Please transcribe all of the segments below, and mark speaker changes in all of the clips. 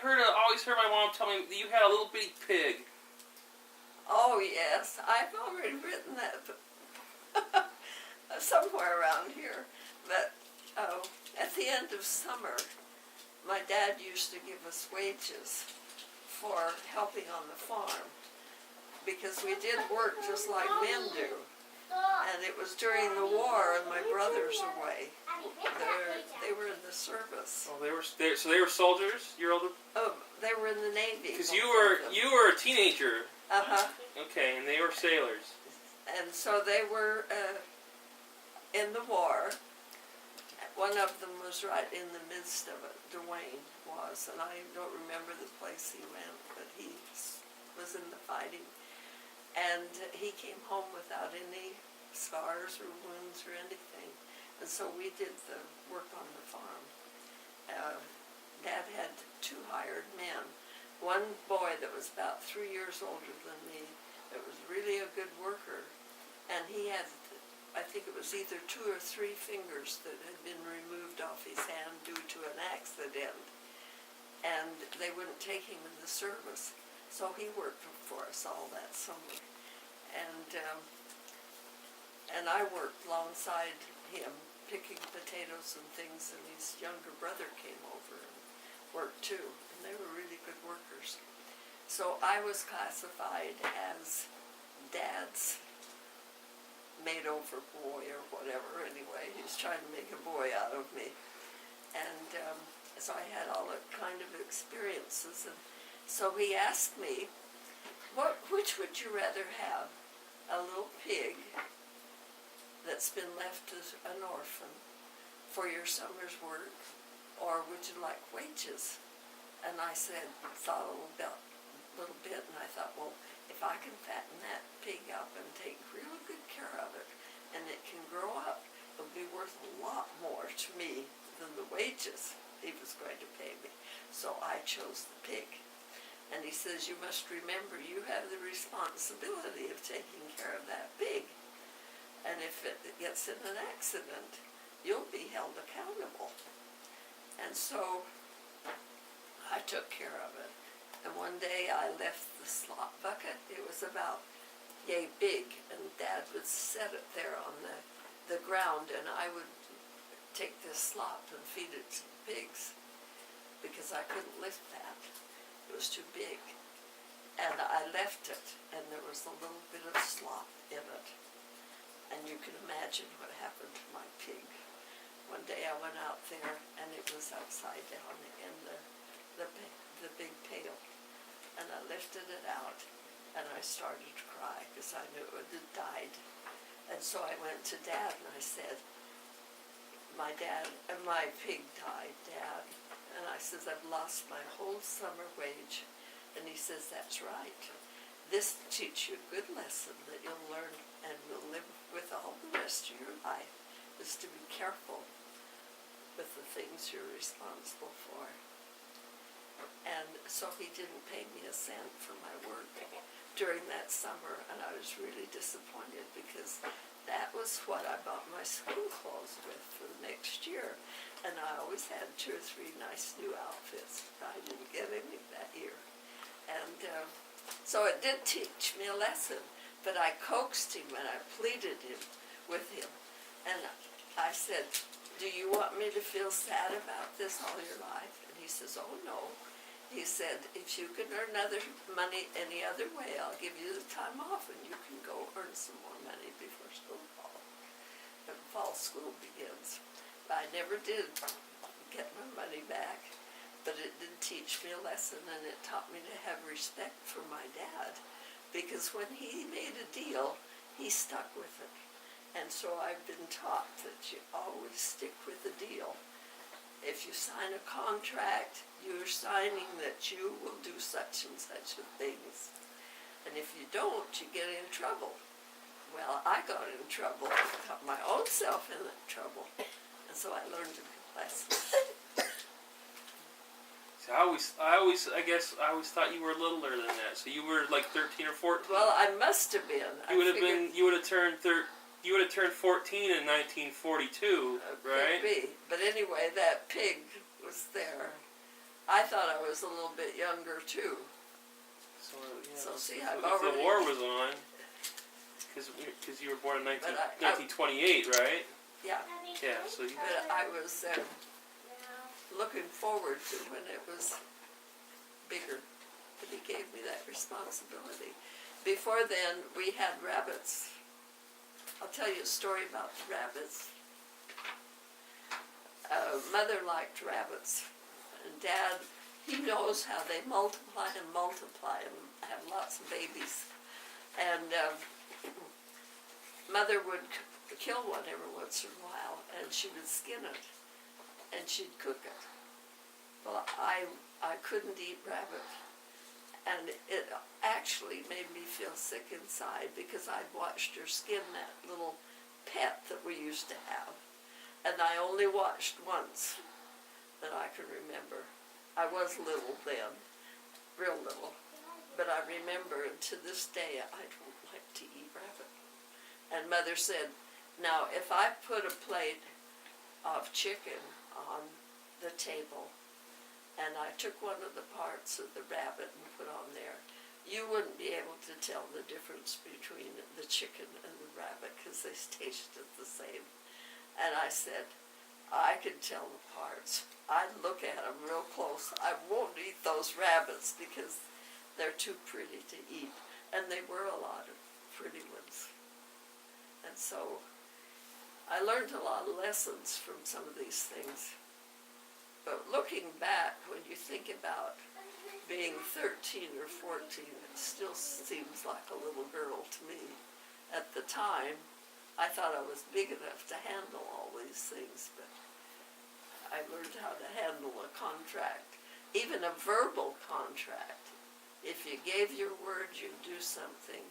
Speaker 1: always heard my mom tell me that you had a little bitty pig.
Speaker 2: Oh yes, I've already written that somewhere around here. But at the end of summer, my dad used to give us wages for helping on the farm because we did work just like men do. And it was during the war, and my brother's away. They were in the service.
Speaker 1: Oh, so they were soldiers. Your older.
Speaker 2: Oh, they were in the Navy.
Speaker 1: Because you were a teenager.
Speaker 2: Okay,
Speaker 1: and they were sailors.
Speaker 2: And so they were in the war. One of them was right in the midst of it. Dwayne was, and I don't remember the place he went, but he was in the fighting. And he came home without any scars or wounds or anything. And so we did the work on the farm. Dad had 2 hired men. One boy that was about 3 years older than me, that was really a good worker. And he had, I think it was either 2 or 3 fingers that had been removed off his hand due to an accident. And they wouldn't take him in the service. So he worked for us all that summer. And I worked alongside him, picking potatoes and things, and his younger brother came over and worked too. And they were really good workers. So I was classified as Dad's made-over boy or whatever. Anyway, he was trying to make a boy out of me. And so I had all that kind of experiences. And so he asked me, which would you rather have? A little pig that's been left as an orphan for your summer's work, or would you like wages? And I thought a little bit, and I thought, well, if I can fatten that pig up and take real good care of it, and it can grow up, it'll be worth a lot more to me than the wages he was going to pay me. So I chose the pig. And he says, you must remember you have the responsibility of taking care of that pig. And if it gets in an accident, you'll be held accountable. And so I took care of it. And one day I left the slop bucket. It was about yay big, and Dad would set it there on the ground, and I would take this slop and feed it to the pigs because I couldn't lift that. It was too big. And I left it, and there was a little bit of slop in it. And you can imagine what happened to my pig. One day I went out there, and it was upside down in the big pail. And I lifted it out, and I started to cry because I knew it had died. And so I went to Dad, and I said, my pig died, Dad. And I says, I've lost my whole summer wage. And he says, that's right. This will teach you a good lesson that you'll learn and will live with all the rest of your life, is to be careful with the things you're responsible for. And so he didn't pay me a cent for my work during that summer, and I was really disappointed because that was what I bought my school clothes with for the next year. And I always had 2 or 3 nice new outfits. I didn't get any that year. And so it did teach me a lesson, but I coaxed him and I pleaded with him. And I said, do you want me to feel sad about this all your life? And he says, oh no. He said, if you can earn other money any other way, I'll give you the time off and you can go earn some more money before fall school begins. But I never did get my money back, but it did teach me a lesson, and it taught me to have respect for my dad, because when he made a deal, he stuck with it. And so I've been taught that you always stick with the deal. If you sign a contract, you're signing that you will do such and such things. And if you don't, you get in trouble. Well, I got in trouble, got my own self in trouble, and so I learned a good lesson.
Speaker 1: So I guess I always thought you were littler than that. So you were like 13 or 14.
Speaker 2: Well, I must have been.
Speaker 1: You would have turned 14 in 1942, right?
Speaker 2: Could be. But anyway, that pig was there, I thought I was a little bit younger too.
Speaker 1: So, yeah,
Speaker 2: So see,
Speaker 1: if
Speaker 2: I've
Speaker 1: the
Speaker 2: already-
Speaker 1: war was on, because you were born in 1928, right?
Speaker 2: Yeah,
Speaker 1: Yeah, so you
Speaker 2: but I was looking forward to when it was bigger. But he gave me that responsibility. Before then, we had rabbits. I'll tell you a story about the rabbits. Mother liked rabbits, and Dad, he knows how they multiply and have lots of babies. And Mother would kill one every once in a while, and she would skin it, and she'd cook it. Well, I couldn't eat rabbit, and it actually made me feel sick inside because I'd watched her skin that little pet that we used to have, and I only watched once that I can remember. I was little then, real little, but I remember, and to this day I don't like to eat rabbit. And Mother said, now if I put a plate of chicken on the table and I took one of the parts of the rabbit and put on there, you wouldn't be able to tell the difference between the chicken and the rabbit because they tasted the same. And I said, I can tell the parts. I'd look at them real close. I won't eat those rabbits because they're too pretty to eat. And they were a lot of pretty ones. And so I learned a lot of lessons from some of these things. But looking back, when you think about being 13 or 14, it still seems like a little girl to me. At the time, I thought I was big enough to handle all these things, but I learned how to handle a contract, even a verbal contract. If you gave your word you'd do something,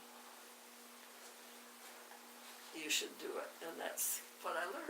Speaker 2: you should do it, and that's what I learned.